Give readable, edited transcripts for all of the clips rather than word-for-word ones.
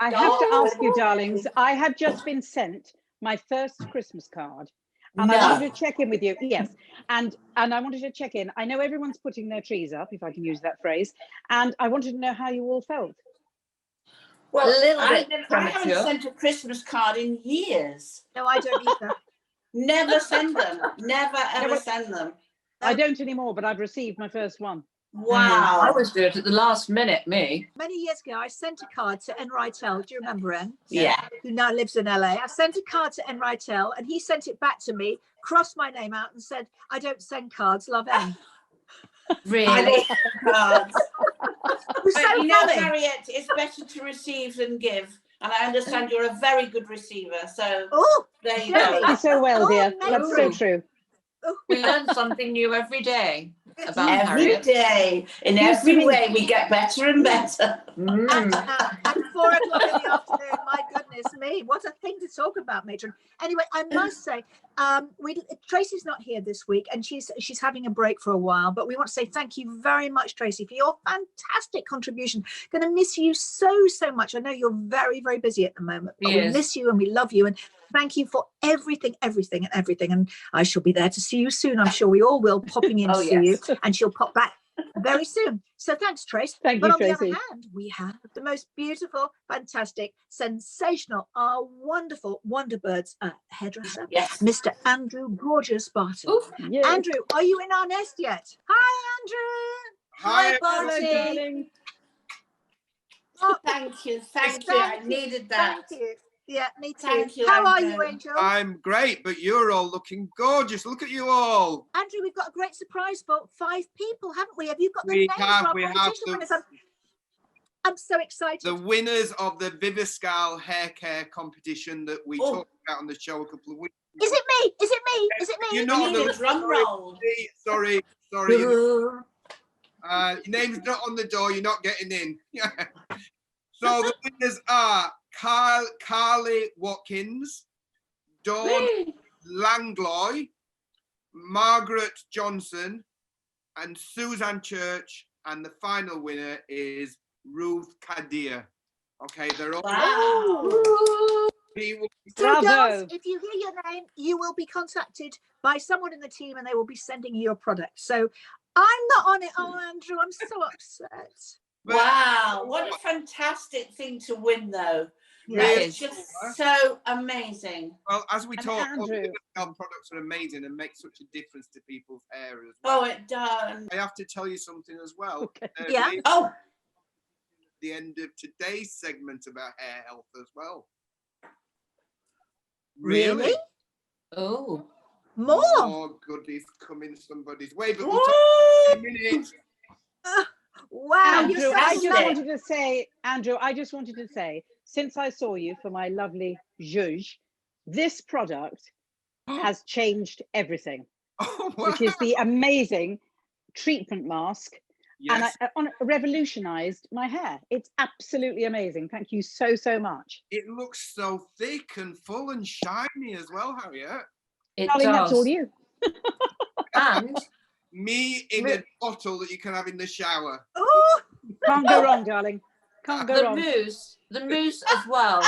I have to ask you, darlings, I have just been sent my first Christmas card. And I wanted to check in with you. Yes. And I wanted to check in. I know everyone's putting their trees up, if I can use that phrase. And I wanted to know how you all felt. Well, I haven't sent a Christmas card in years. No, I don't either. Never send them. Never, ever send them. I don't anymore, but I've received my first one. Wow. I always do it at the last minute, me. Many years ago, I sent a card to N. Rytel. Do you remember N? Yeah. Who now lives in LA. I sent a card to N. Rytel and he sent it back to me, crossed my name out and said, I don't send cards, love N. Really? I don't send cards. But So you know, funny. Harriet, it's better to receive than give. And I understand you're a very good receiver. So there you Jenny. go. So well, dear. Oh, That's so true. We learn something new every day about Every Harriet. day, in every way, we get better and better. And at 4 o'clock in the afternoon, my goodness me, what a thing to talk about, matron. Anyway, I must say, Tracy's not here this week and she's having a break for a while, but we want to say thank you very much, Tracy, for your fantastic contribution. Going to miss you so much. I know you're very, very busy at the moment, but we miss you and we love you. And thank you for everything. And I shall be there to see you soon. I'm sure we all will, popping in to see you, and she'll pop back very soon. So thanks, Trace. Thank but you, on Tracy. the other hand, we have the most beautiful, fantastic, sensational, our wonderful Wonderbirds hairdresser, Mr. Andrew Gorgeous Barton. Yes. Andrew, are you in our nest yet? Hi, Andrew. Hi, Barty. Thank you. I needed that. Thank you. Yeah, me too. Thank you, How are Andrew. you, Angel? I'm great, but you're all looking gorgeous. Look at you all. Andrew, we've got a great surprise for 5 people, haven't we? Have you got the We names have, of our we have competition the- winners? I'm so excited. The winners of the Viviscal hair care competition that we talked about on the show a couple of weeks ago. Is it me? Is it me? Is it me? You're not need a drum roll. Sorry. Your name's not on the door. You're not getting in. So the winners are Carly Watkins, Dawn Langloy, Margaret Johnson, and Suzanne Church. And the final winner is Ruth Kadir. Okay, they're all. Wow. So, Bravo. girls, if you hear your name, you will be contacted by someone in the team and they will be sending you your product. So I'm not on it. Oh, Andrew, I'm so upset. Wow, what a fantastic thing to win, though. Yes. It's just so amazing. Well, as we And talk, Andrew. all products are amazing and make such a difference to people's hair as well. Oh, it does. I have to tell you something as well. Okay. Yeah. Oh, The end of today's segment about hair health as well. Really? Oh. More? Oh, goodies coming somebody's way, but we'll talk in a minute. Wow. Andrew, You're I so just nice. wanted to say, Andrew, I just wanted to say, since I saw you for my lovely zhuzh, this product has changed everything, Oh, wow. which is the amazing treatment mask. Yes, And I revolutionized my hair. It's absolutely amazing. Thank you so much. it looks so thick and full and shiny as well, Harriet. It Darling, that's all does. you. And Me in a bottle that you can have in the shower. Oh, Can't go wrong, darling. Can't go the wrong. mousse as well,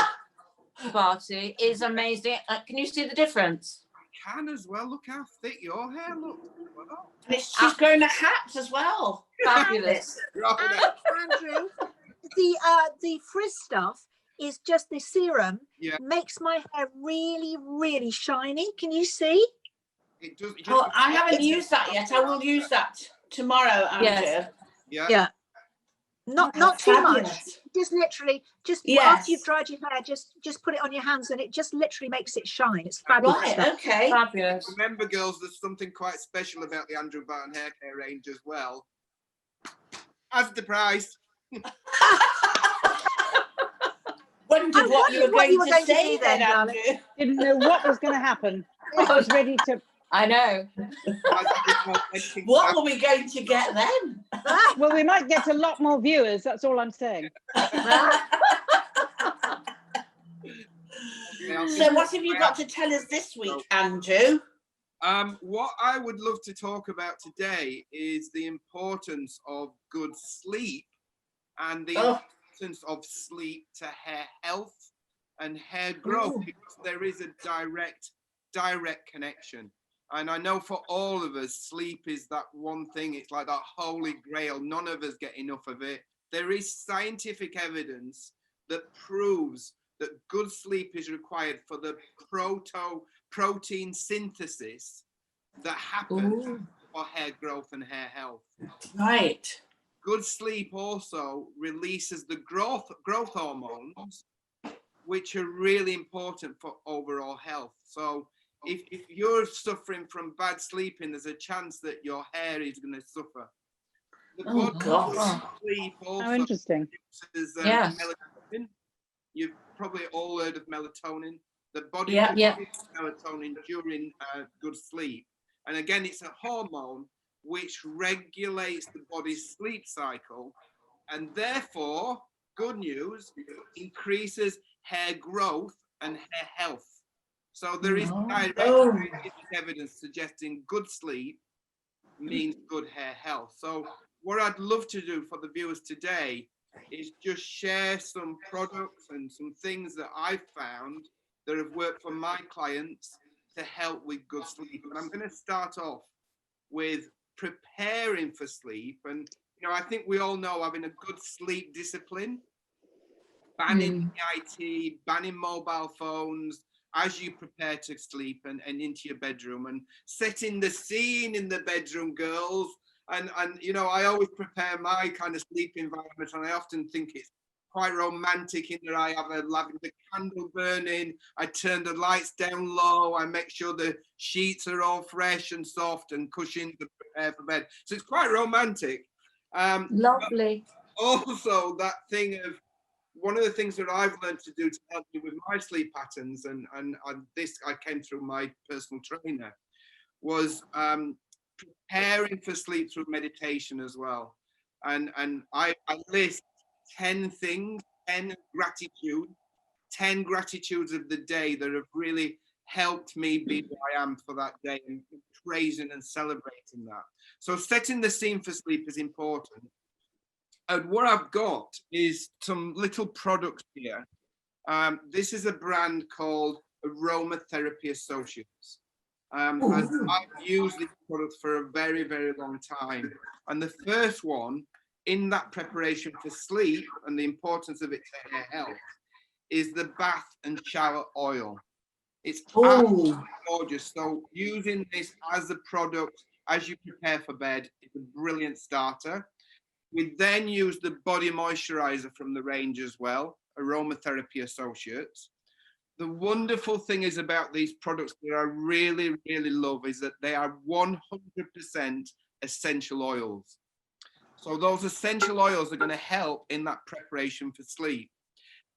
Barty, is amazing. Can you see the difference? I can as well. Look how thick your hair looks. Wow. and she's growing a hat as well. Fabulous. Andrew, the frizz stuff is just the serum. Yeah. Makes my hair really, really shiny. Can you see? It does. Oh, I haven't used that yet. I will use that tomorrow, Andrew. Yes. Yeah. Yeah. Not too much. Fabulous. Just literally, Yes. after you've dried your hair, just put it on your hands, and it just literally makes it shine. It's fabulous Right, stuff. okay. Fabulous. Remember, girls, there's something quite special about the Andrew Barton hair care range as well. As the price. Wondered what you were going to say do then, then, darling. Andrew. Didn't know what was going to happen. I was ready to. I know. What were we going to get then? Well, we might get a lot more viewers. That's all I'm saying. So what have you got to tell us this week, Andrew? What I would love to talk about today is the importance of good sleep and the importance importance of sleep to hair health and hair growth, because there is a direct connection. And I know for all of us, sleep is that one thing. It's like that holy grail. None of us get enough of it. There is scientific evidence that proves that good sleep is required for the protein synthesis that happens for hair growth and hair health. Right. Good sleep also releases the growth hormones, which are really important for overall health. So if you're suffering from bad sleeping, there's a chance that your hair is going to suffer. The body sleep also interesting. produces Yes. melatonin. You've probably all heard of melatonin. The body produces melatonin during good sleep. And again, it's a hormone which regulates the body's sleep cycle, and therefore, good news, increases hair growth and hair health. So there is direct evidence suggesting good sleep means good hair health. So what I'd love to do for the viewers today is just share some products and some things that I've found that have worked for my clients to help with good sleep. And I'm going to start off with preparing for sleep. And I think we all know having a good sleep discipline, banning IT, banning mobile phones as you prepare to sleep and into your bedroom, and setting the scene in the bedroom, girls. And I always prepare my kind of sleep environment, and I often think it's quite romantic in that I have a lavender candle burning, I turn the lights down low, I make sure the sheets are all fresh and soft and cushions are prepared for bed. So it's quite romantic. Lovely. Also, that thing of, one of the things that I've learned to do to help me with my sleep patterns, and this I came through my personal trainer, was preparing for sleep through meditation as well. And I list 10 things, 10 gratitudes of the day that have really helped me be who I am for that day, and praising and celebrating that. So setting the scene for sleep is important. And what I've got is some little products here. This is a brand called Aromatherapy Associates. And I've used these products for a very, very long time. And the first one, in that preparation for sleep and the importance of it to hair health, is the bath and shower oil. It's absolutely gorgeous. So using this as a product as you prepare for bed is a brilliant starter. We then use the body moisturizer from the range as well, Aromatherapy Associates. The wonderful thing is about these products that I really, really love is that they are 100% essential oils. So those essential oils are going to help in that preparation for sleep.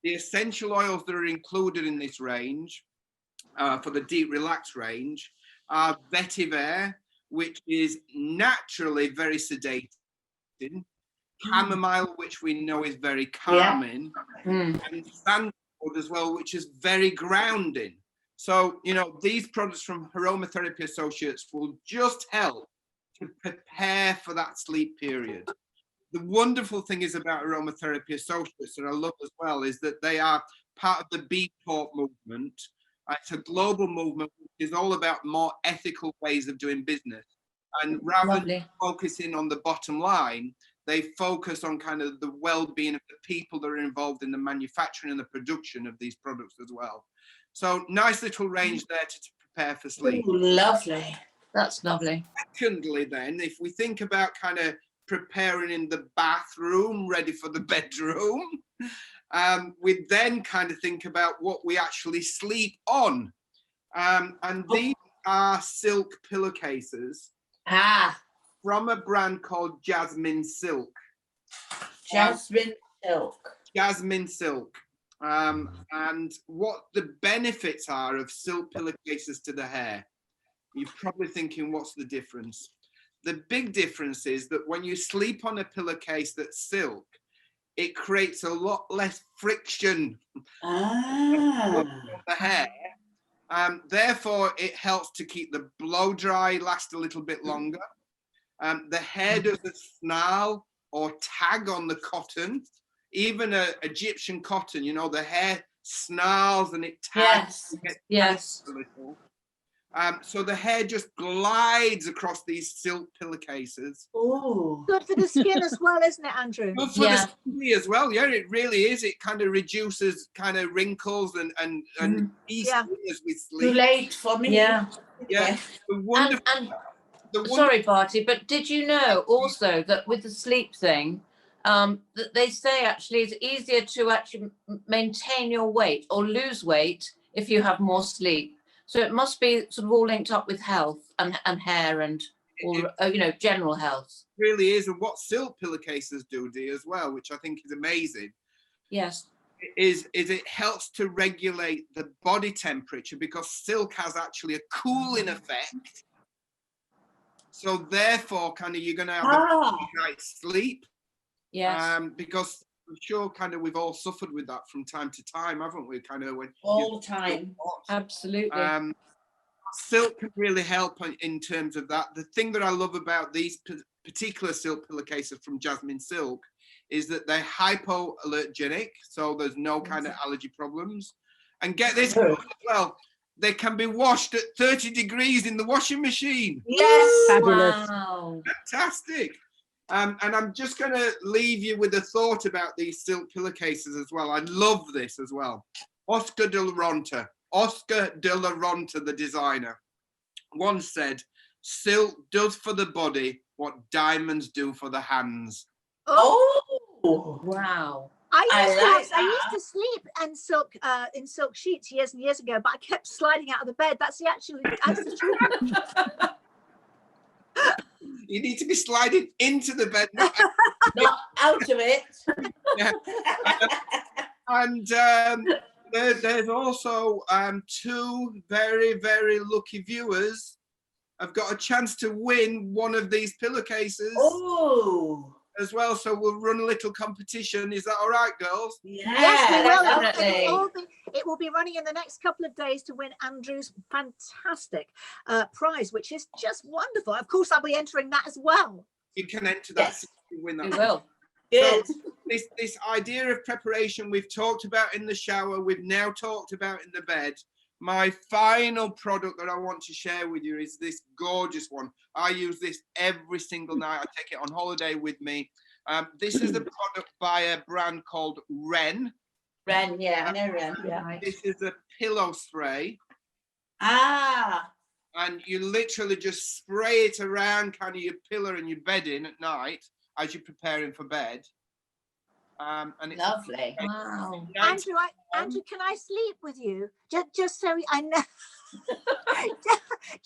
The essential oils that are included in this range, for the Deep Relax range, are vetiver, which is naturally very sedating, chamomile, which we know is very calming, and sandalwood as well, which is very grounding. So, these products from Aromatherapy Associates will just help to prepare for that sleep period. The wonderful thing is about Aromatherapy Associates that I love as well is that they are part of the B Corp movement. It's a global movement which is all about more ethical ways of doing business. And rather than focusing on the bottom line, they focus on kind of the well-being of the people that are involved in the manufacturing and the production of these products as well. So nice little range there to prepare for sleep. Ooh, lovely. That's lovely. Secondly, then, if we think about kind of preparing in the bathroom, ready for the bedroom, we then kind of think about what we actually sleep on. And these are silk pillowcases from a brand called Jasmine Silk. Jasmine Silk. Jasmine Silk. And what the benefits are of silk pillowcases to the hair. You're probably thinking, what's the difference? The big difference is that when you sleep on a pillowcase that's silk, it creates a lot less friction on the hair. Therefore, it helps to keep the blow dry last a little bit longer. The hair doesn't snarl or tag on the cotton. even a Egyptian cotton, you know, the hair snarls and it tags. Yes. A little. So the hair just glides across these silk pillowcases. Oh, Good for the skin as well, isn't it, Andrew? Good for the skin as well. Yeah, it really is. It kind of reduces kind of wrinkles and ease as we sleep. Too late for me. Yeah. Sorry, Barty, but did you know also that with the sleep thing, that they say actually it's easier to actually maintain your weight or lose weight if you have more sleep. So it must be sort of all linked up with health and hair and all, you know, general health. It really is. And what silk pillowcases do, Dee, as well, which I think is amazing. Yes. Is it helps to regulate the body temperature, because silk has actually a cooling effect. So therefore, kind of, you're going to have a night's sleep. Yes. Because I'm sure kind of we've all suffered with that from time to time, haven't we? Kind of when all the time. Absolutely. Silk can really help in terms of that. The thing that I love about these particular silk pillowcases from Jasmine Silk is that they're hypoallergenic, so there's no kind of allergy problems. And get this as well, they can be washed at 30 degrees in the washing machine. Yes. Fabulous. Wow. Fantastic. And I'm just going to leave you with a thought about these silk pillowcases as well. I love this as well. Oscar de la Renta, the designer, once said, silk does for the body what diamonds do for the hands. Oh, wow. I used to sleep in silk sheets years and years ago, but I kept sliding out of the bed. That's the truth. You need to be sliding into the bed, not out of it. Yeah. And there's also two very, very lucky viewers have got a chance to win one of these pillowcases. Oh. As well, so we'll run a little competition. Is that all right, girls? Yes, we will. It will be running in the next couple of days to win Andrew's fantastic prize, which is just wonderful. Of course, I'll be entering that as well. You can enter that. Yes. You win that. You will. Good. So this idea of preparation we've talked about in the shower, we've now talked about in the bed. My final product that I want to share with you is this gorgeous one. I use this every single night. I take it on holiday with me. This is a product by a brand called Wren. Wren, yeah, I know Wren. Yeah. This is a pillow spray. And you literally just spray it around kind of your pillow and your bedding at night as you're preparing for bed. And it's lovely. Wow. Andrew, can I sleep with you? Just so I know.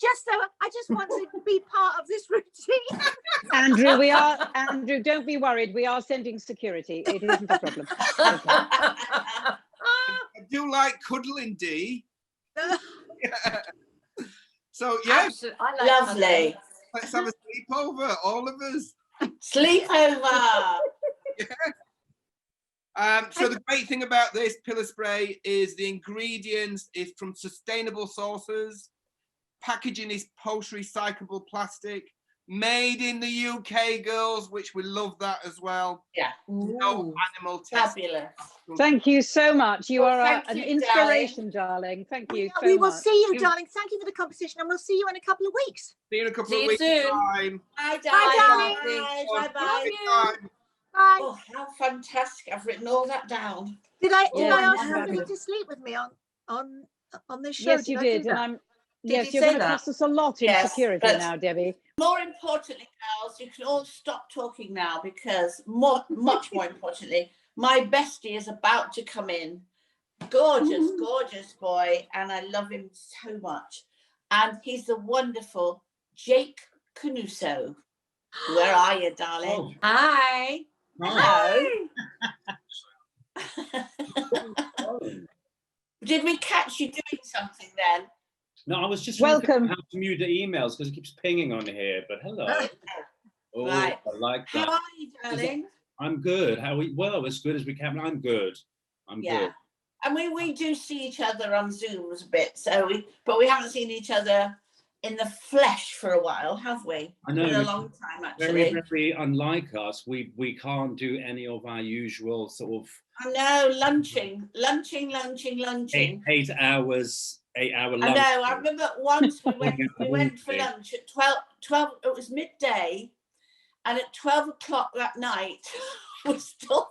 just so I just want to be part of this routine. Andrew, don't be worried. We are sending security. It isn't a problem. Okay. I do like cuddling, Dee. Yeah. So yeah, I like lovely. Let's have a sleepover, all of us. Sleepover. Yeah. So the great thing about this pillow spray is the ingredients is from sustainable sources. Packaging is post-recyclable plastic. Made in the UK, girls, which we love that as well. Yeah. No animal testing. Fabulous. Thank you so much. You are thank an you, inspiration, darling. Thank you so much. We will see you, darling. Thank you for the competition, and we'll see you in a couple of weeks. See you in a couple See of you weeks' soon. time. Bye, darling. Bye, bye. Bye. Oh, how fantastic! I've written all that down. Did I Yeah, ask somebody fabulous. to sleep with me on this show? Yes, you did. And I'm yes, you're say going to that? cost us a lot in Yes, security but- now, Debbie. More importantly, girls, you can all stop talking now because much more importantly, my bestie is about to come in. Gorgeous, gorgeous boy, and I love him so much. And he's the wonderful Jake Canuso. Where are you, darling? Oh. Hi. Hello. Did we catch you doing something then? No, I was just Welcome. how to mute the emails because it keeps pinging on here. But hello. Oh, Right. I like How that. are you, darling? I'm good. How are we? Well, as good as we can. I'm good. I'm good. And we do see each other on Zooms a bit, but we haven't seen each other in the flesh for a while, have we? I know. Been a long time, Very, actually. very unlike us. We can't do any of our usual sort of I know, lunching. 8 hour I lunch. know. I remember once we went for lunch at 12. It was midday, and at 12 o'clock that night, we're still.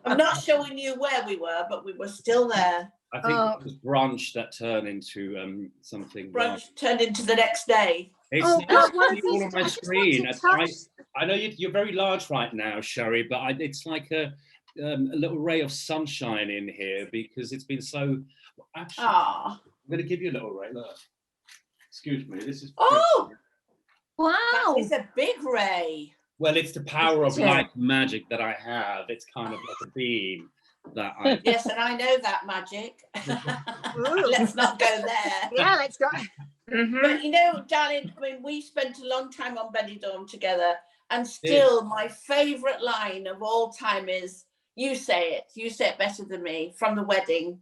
I'm not sure we knew where we were, but we were still there. I think it was brunch that turned into something. Brunch turned into the next day. It's Oh, nice God, to one see of you all these- on my I just want screen. to touch. I know you're very large right now, Sherry, but it's like a little ray of sunshine in here because it's been so. Actually, Ah, I'm going to give you a little ray. Look. Excuse me. This is. oh, Wow. that is a big ray. Well, it's the power of Yeah. light magic that I have. It's kind of like a beam that I. Yes, and I know that magic. Let's not go there. Yeah, let's go. But you know, darling, I mean, we spent a long time on Benidorm together, and still my favourite line of all time is, you say it better than me, from the wedding.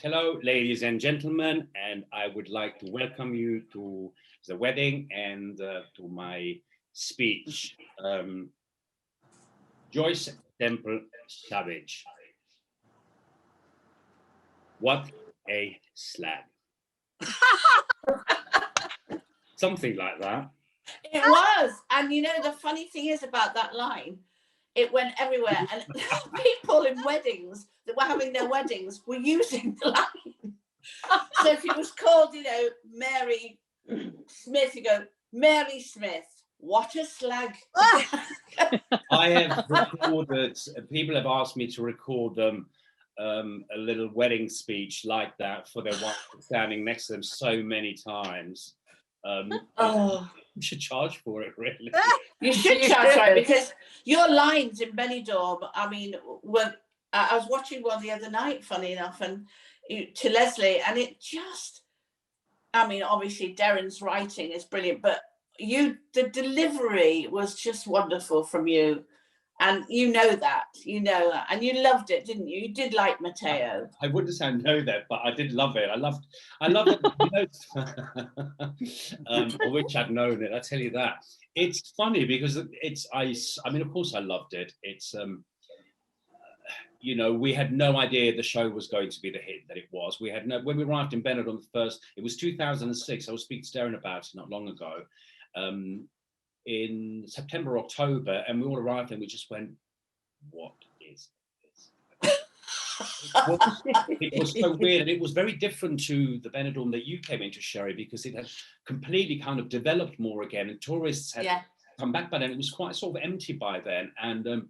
Hello, ladies and gentlemen, and I would like to welcome you to the wedding and to my speech. Joyce Temple Savage. What a slag. Something like that. It was. And you know, the funny thing is about that line, it went everywhere. And people in weddings that were having their weddings were using the line. So if it was called, you know, Mary Smith, you go, Mary Smith, what a slag. I have recorded, people have asked me to record them a little wedding speech like that for their wife standing next to them so many times. Oh, You should charge for it, really. you should charge for it, because your lines in Benidorm, I mean, I was watching one the other night, funny enough, and to Leslie, and it just, I mean, obviously Darren's writing is brilliant, but the delivery was just wonderful from you. And you know that, and you loved it, didn't you? You did like Matteo. I wouldn't say I know that, but I did love it. I loved it. I wish I'd known it. I tell you that. It's funny because I mean, of course I loved it. It's, you know, we had no idea the show was going to be the hit that it was. When we arrived in Benidorm it was 2006. I was speaking to Darren about it not long ago. In September, October, and we all arrived and we just went, what is this? It was so weird, and it was very different to the Benidorm that you came into, Sherry, because it had completely kind of developed more again, and tourists had come back by then. It was quite sort of empty by then, and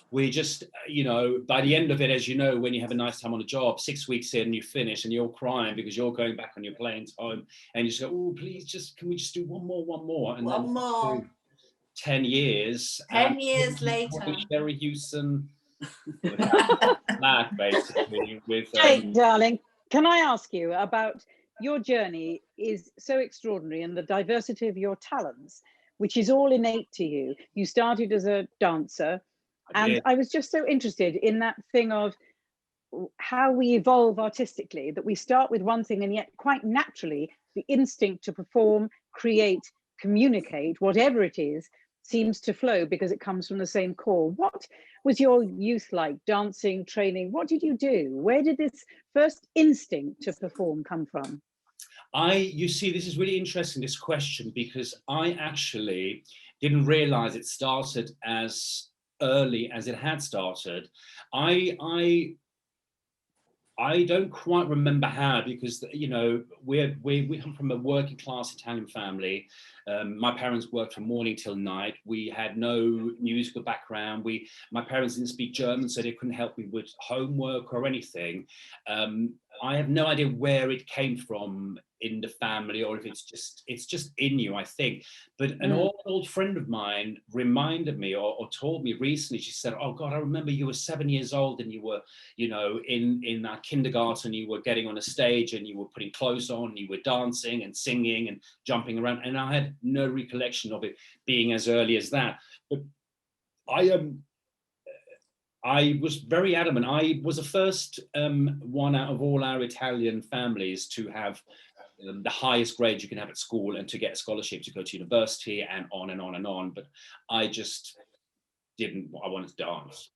we just, you know, by the end of it, as you know, when you have a nice time on a job, 6 weeks in, you finish and you're crying because you're going back on your plane's home, and you just go, oh, please, can we just do one more? And one more. 10 years. 10 years later. Sherry Houston, basically. With, Hey, darling, can I ask you about your journey? Is so extraordinary, and the diversity of your talents, which is all innate to you. You started as a dancer. And I was just so interested in that thing of how we evolve artistically, that we start with one thing and yet quite naturally the instinct to perform, create, communicate, whatever it is, seems to flow because it comes from the same core. What was your youth like? Dancing, training? What did you do? Where did this first instinct to perform come from? You see, this is really interesting, this question, because I actually didn't realize it started as early as it had started. I don't quite remember how, because, you know, we come from a working class Italian family. My parents worked from morning till night. We had no musical background. My parents didn't speak German, so they couldn't help me with homework or anything. I have no idea where it came from in the family, or if it's just in you, I think. But an old friend of mine reminded me or told me recently, she said, oh God, I remember you were 7 years old and you were, you know, in our kindergarten, you were getting on a stage and you were putting clothes on, you were dancing and singing and jumping around. And I had no recollection of it being as early as that. But I was very adamant. I was the first one out of all our Italian families to have the highest grade you can have at school and to get a scholarship to go to university and on and on and on. But I just didn't. I wanted to dance.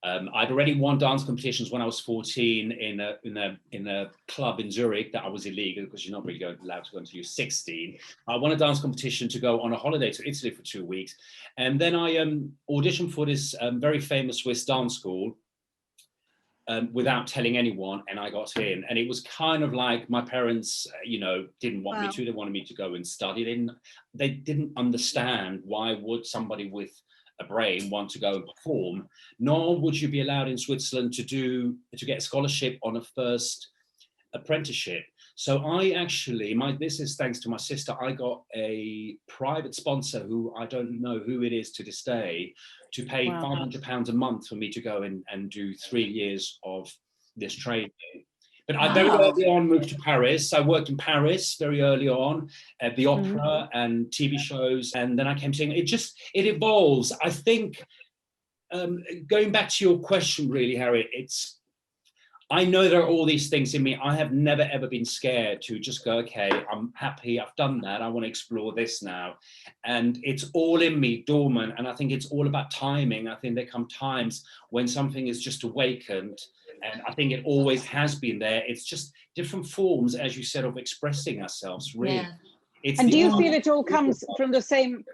I'd already won dance competitions when I was 14 in a club in Zurich that I was illegal because you're not really allowed to go until you're 16. I won a dance competition to go on a holiday to Italy for 2 weeks. And then I auditioned for this very famous Swiss dance school without telling anyone, and I got in. And it was kind of like my parents, didn't want me to. They wanted me to go and study. They didn't understand why would somebody with a brain want to go and perform, nor would you be allowed in Switzerland to get a scholarship on a first apprenticeship. So I actually, this is thanks to my sister, I got a private sponsor who I don't know who it is to this day, to pay £500 a month for me to go and do 3 years of this training. But I very early on moved to Paris. I worked in Paris very early on at the opera and TV shows. And then I came to sing. It evolves. I think, going back to your question, really, Harriet, I know there are all these things in me. I have never, ever been scared to just go, okay, I'm happy, I've done that, I want to explore this now. And it's all in me, dormant. And I think it's all about timing. I think there come times when something is just awakened. And I think it always has been there. It's just different forms, as you said, of expressing ourselves, really. Yeah. And do you feel it all comes from the same,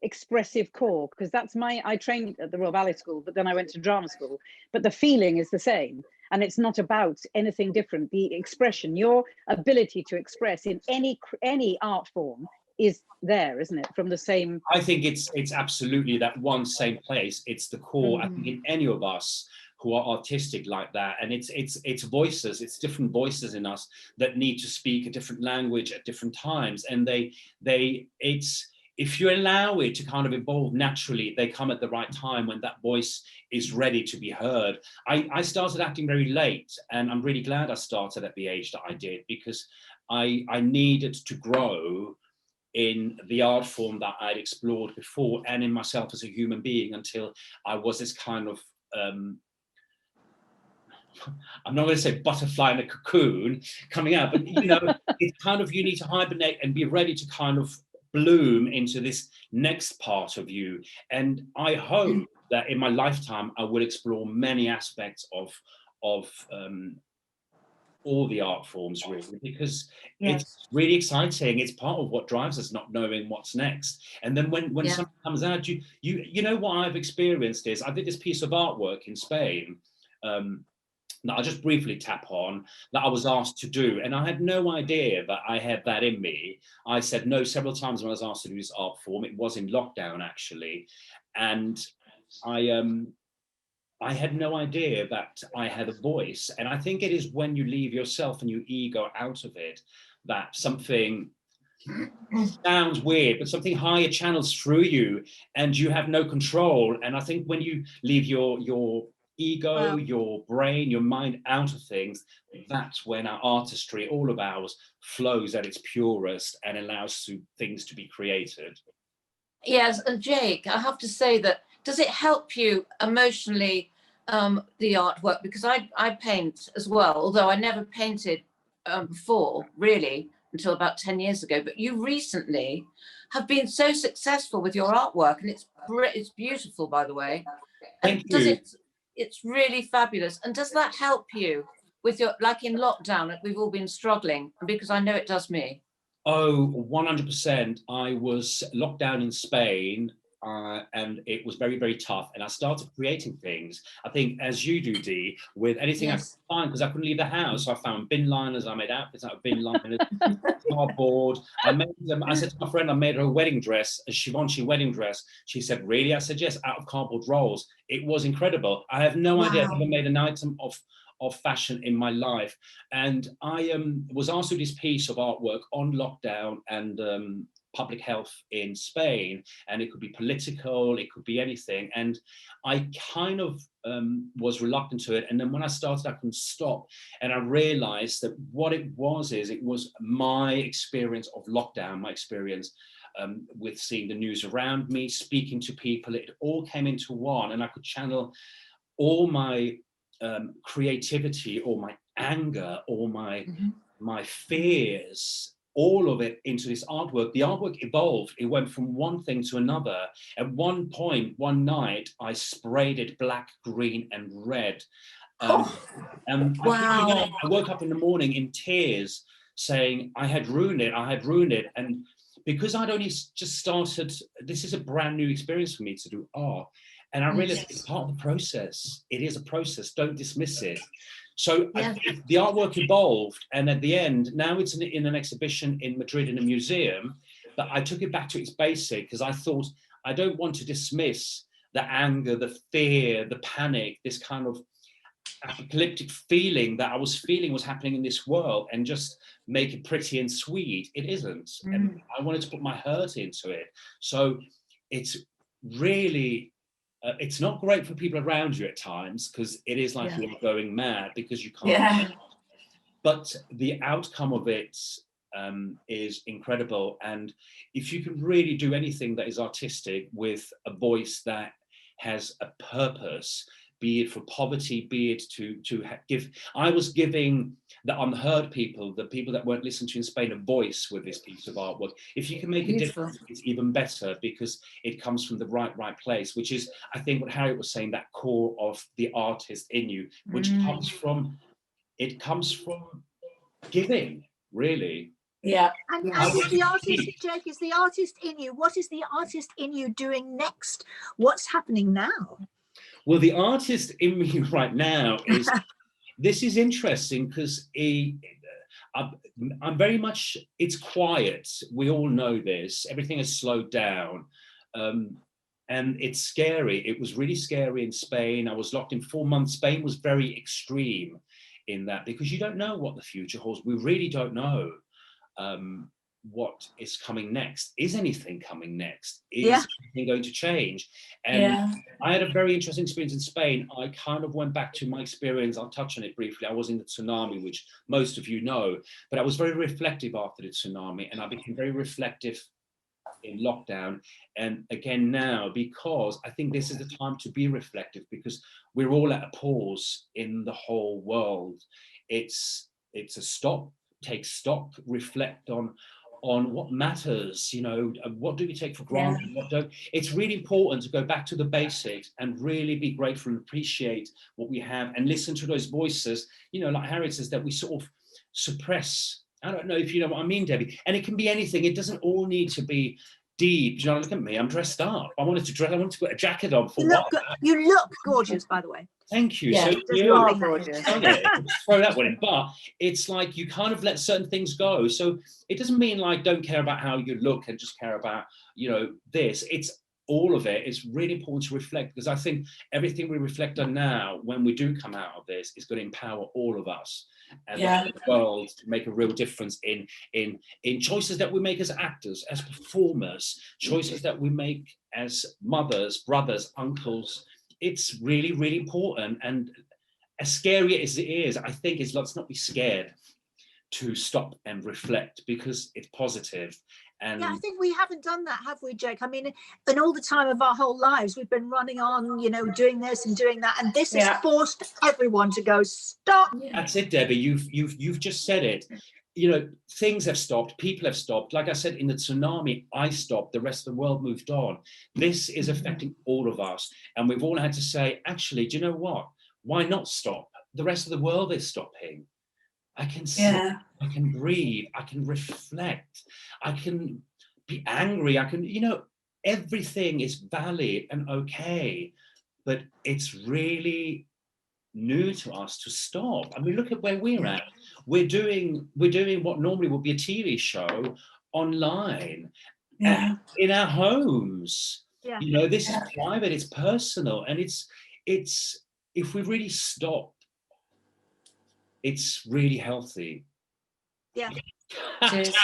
expressive core? Because I trained at the Royal Ballet School, but then I went to drama school, but the feeling is the same. And it's not about anything different. The expression, your ability to express in any art form is there, isn't it? From the same. I think it's absolutely that one same place. It's the core. I think in any of us who are artistic like that, and it's voices, it's different voices in us that need to speak a different language at different times, and if you allow it to kind of evolve naturally, they come at the right time when that voice is ready to be heard. I started acting very late, and I'm really glad I started at the age that I did, because I needed to grow in the art form that I'd explored before and in myself as a human being until I was this kind of, I'm not going to say butterfly in a cocoon coming out, but it's kind of, you need to hibernate and be ready to kind of bloom into this next part of you. And I hope that in my lifetime, I will explore many aspects of all the art forms, really, because it's really exciting. It's part of what drives us, not knowing what's next. And then when something comes out, you know what I've experienced is, I did this piece of artwork in Spain that I'll just briefly tap on, that I was asked to do. And I had no idea that I had that in me. I said no several times when I was asked to do this art form. It was in lockdown, actually. And I had no idea that I had a voice. And I think it is when you leave yourself and your ego out of it, that something sounds weird, but something higher channels through you and you have no control. And I think when you leave your ego, your brain, your mind out of things, that's when our artistry, all of ours, flows at its purest and allows things to be created. Yes, and Jake, I have to say that, does it help you emotionally, the artwork? Because I paint as well, although I never painted before, really, until about 10 years ago. But you recently have been so successful with your artwork, and it's beautiful, by the way. Thank you. It's really fabulous. And does that help you with your, like in lockdown, we've all been struggling, because I know it does me. Oh, 100%. I was locked down in Spain and it was very, very tough. And I started creating things, I think, as you do, Dee, with anything I could find, because I couldn't leave the house. So I found bin liners, I made outfits out of bin liners, cardboard. I made them. I said to my friend, I made her a wedding dress, a Givenchy wedding dress. She said, really? I said, yes, out of cardboard rolls. It was incredible. I have no idea I've ever made an item of fashion in my life. And I was asked to do this piece of artwork on lockdown and public health in Spain, and it could be political, it could be anything. And I kind of was reluctant to it. And then when I started, I couldn't stop. And I realized that what it was my experience of lockdown, my experience with seeing the news around me, speaking to people. It all came into one, and I could channel all my creativity, or my anger, or my fears, all of it into this artwork. The artwork evolved. It went from one thing to another. At one point, one night, I sprayed it black, green, and red. And Wow. I woke up in the morning in tears, saying I had ruined it. I had ruined it. And because I'd only just started, this is a brand new experience for me to do art. And I realized it's part of the process. It is a process. Don't dismiss it. So the artwork evolved, and at the end, now it's in an exhibition in Madrid in a museum, but I took it back to its basic, because I thought, I don't want to dismiss the anger, the fear, the panic, this kind of apocalyptic feeling that I was feeling was happening in this world, and just make it pretty and sweet. It isn't. And I wanted to put my hurt into it. So it's really, it's not great for people around you at times, because it is like you're going mad because you can't. But the outcome of it is incredible. And if you can really do anything that is artistic with a voice that has a purpose, be it for poverty, be it to give. I was giving the unheard people, the people that weren't listened to in Spain, a voice with this piece of artwork. If you can make a difference, it's even better, because it comes from the right place, which is, I think, what Harriet was saying, that core of the artist in you, which comes from giving, really. And is the artist, Jake, is the artist in you? What is the artist in you doing next? What's happening now? Well, the artist in me right now is, this is interesting, because I'm very much, it's quiet. We all know this. Everything has slowed down. And it's scary. It was really scary in Spain. I was locked in 4 months. Spain was very extreme in that, because you don't know what the future holds. We really don't know what is coming next. Is anything coming next? Is anything going to change? And I had a very interesting experience in Spain. I kind of went back to my experience. I'll touch on it briefly. I was in the tsunami, which most of you know, but I was very reflective after the tsunami, and I became very reflective in lockdown, and again now, because I think this is the time to be reflective, because we're all at a pause in the whole world. It's a stop, take stock, reflect on what matters, what do we take for granted, what don't. It's really important to go back to the basics and really be grateful and appreciate what we have, and listen to those voices, like Harriet says, that we sort of suppress. I don't know if you know what I mean, Debbie. And it can be anything. It doesn't all need to be deep. Look at me. I'm dressed up. I wanted to put a jacket on for what? You look gorgeous, by the way. Thank you. Yeah, so you are gorgeous. Throw that one in. But it's like you kind of let certain things go. So it doesn't mean like don't care about how you look and just care about, this. It's all of it. It's really important to reflect, because I think everything we reflect on now, when we do come out of this, is going to empower all of us and the world to make a real difference in choices that we make as actors, as performers, choices that we make as mothers, brothers, uncles. It's really, really important. And as scary as it is, I think let's not be scared to stop and reflect, because it's positive. And I think we haven't done that, have we, Jake? I mean, in all the time of our whole lives, we've been running on, doing this and doing that, and this has forced everyone to go, stop. That's it, Debbie. You've just said it. Things have stopped. People have stopped. Like I said, in the tsunami, I stopped. The rest of the world moved on. This is affecting all of us, and we've all had to say, actually, do you know what? Why not stop? The rest of the world is stopping. I can see, I can breathe, I can reflect, I can be angry, I can, everything is valid and okay, but it's really new to us to stop. I mean, look at where we're at. We're doing what normally would be a TV show online, in our homes. This is private, it's personal, and it's if we really stop, it's really healthy. Yeah. Cheers.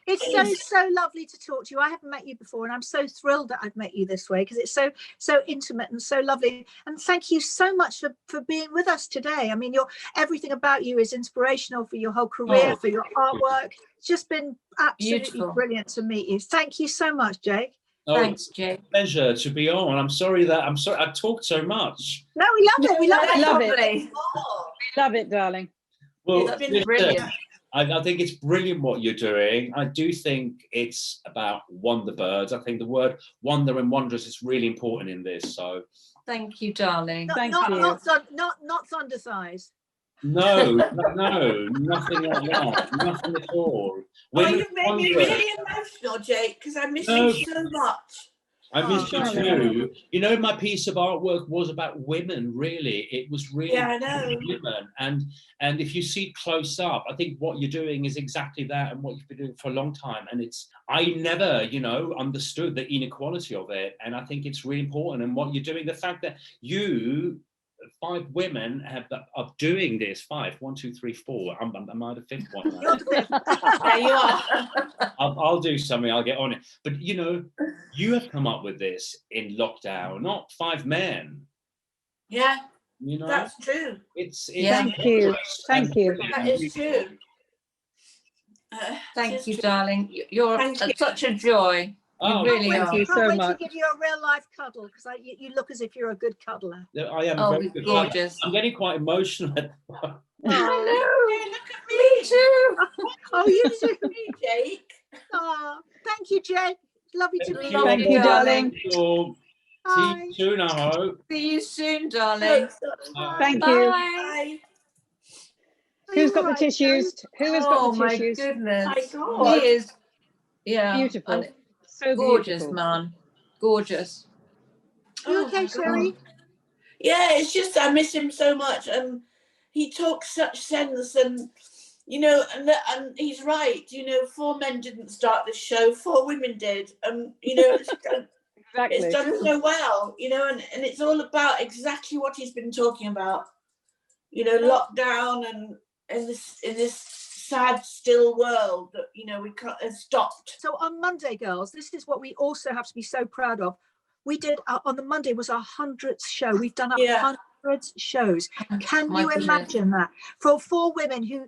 It's so lovely to talk to you. I haven't met you before, and I'm so thrilled that I've met you this way, because it's so intimate and so lovely. And thank you so much for being with us today. I mean, everything about you is inspirational for your whole career, for your artwork. It's just been absolutely Beautiful. brilliant to meet you. Thank you so much, Jake. Thanks, Jake. Pleasure to be on. I'm sorry I talked so much. No, we love it. We love it. Love it. Lovely. Love it, darling. Well, It's been listen, brilliant. I think it's brilliant what you're doing. I do think it's about Wonderbirds. I think the word wonder and wondrous is really important in this. So Thank you, darling. Thank not, you. not thunder thighs. no, nothing like that. Nothing at all. Oh, Women you've made me wonder. really emotional, Jake, because I miss No. you so much. I miss you darling. too. You know, my piece of artwork was about women, really. It was really Yeah, I know. women. And if you see close up, I think what you're doing is exactly that, and what you've been doing for a long time. And I never, understood the inequality of it. And I think it's really important. And what you're doing, the fact that you, 5 women are doing this. 5, 1, 2, 3, 4. Am I the 5th one? You're the fifth. Yeah, you are. I'll do something. I'll get on it. But you have come up with this in lockdown, not 5 men. Yeah, You know, that's true. it's Yeah. Thank you. Thank you. That is true. Thank It's you, true. darling. You're Thank you. such a joy. Oh, You really Thank are. you Can't so wait much. to give you a real life cuddle, because you look as if you're a good cuddler. I am Oh, very good. gorgeous. I'm getting quite emotional. Oh, Hey, look at me. too. oh, you too. Me, Jake. Oh, thank you, Jake. Lovely to meet Love Thank you. you, darling. See Bye. you soon, I hope. See you soon, darling. Thank you. Bye. Who's got the Right, tissues? Who has got Oh the my tissues? goodness. My God. He is, yeah. Beautiful. and So gorgeous, beautiful. man. Gorgeous. You Oh, okay, my Sherry? God. Yeah, it's just I miss him so much, and he talks such sense, and and he's right. 4 men didn't start this show, 4 women did, and it's Exactly. done so well, and it's all about exactly what he's been talking about, lockdown and in this sad, still world that we can't have stopped. So on Monday, girls, this is what we also have to be so proud of. We did on the Monday was our 100th show. We've done 100 shows. Can My you goodness. imagine that? For 4 women who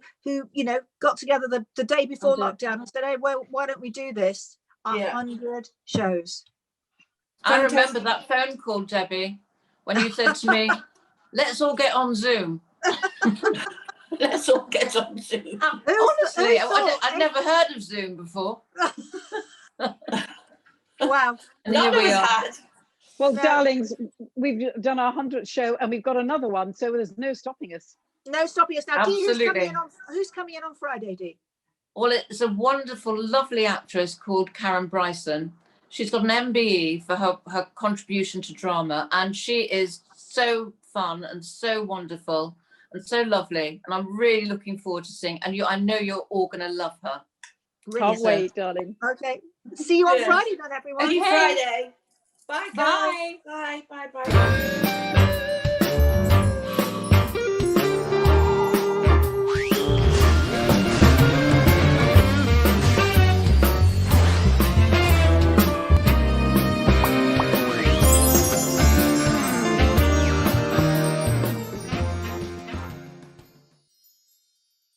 got together the day before 100. lockdown and said, "Hey, well, why don't we do this?" 100 shows. I remember that phone call, Debbie, when you said to me, let's all get on Zoom. Let's all get on Zoom. Honestly, who thought, I'd never heard of Zoom before. Wow. And None here of we us are. had. Well, No. darlings, we've done our 100th show and we've got another one, so there's no stopping us. No stopping us now. Dee, Absolutely. who's coming in on Friday, Dee? Well, it's a wonderful, lovely actress called Karen Bryson. She's got an MBE for her contribution to drama, and she is so fun and so wonderful and so lovely. And I'm really looking forward to seeing. And I know you're all going to love her. Can't Brilliant. wait, darling. Okay. See you on Yeah. Friday then, everyone. See you Okay. Friday. Bye, guys. Bye. Bye. Bye. Bye.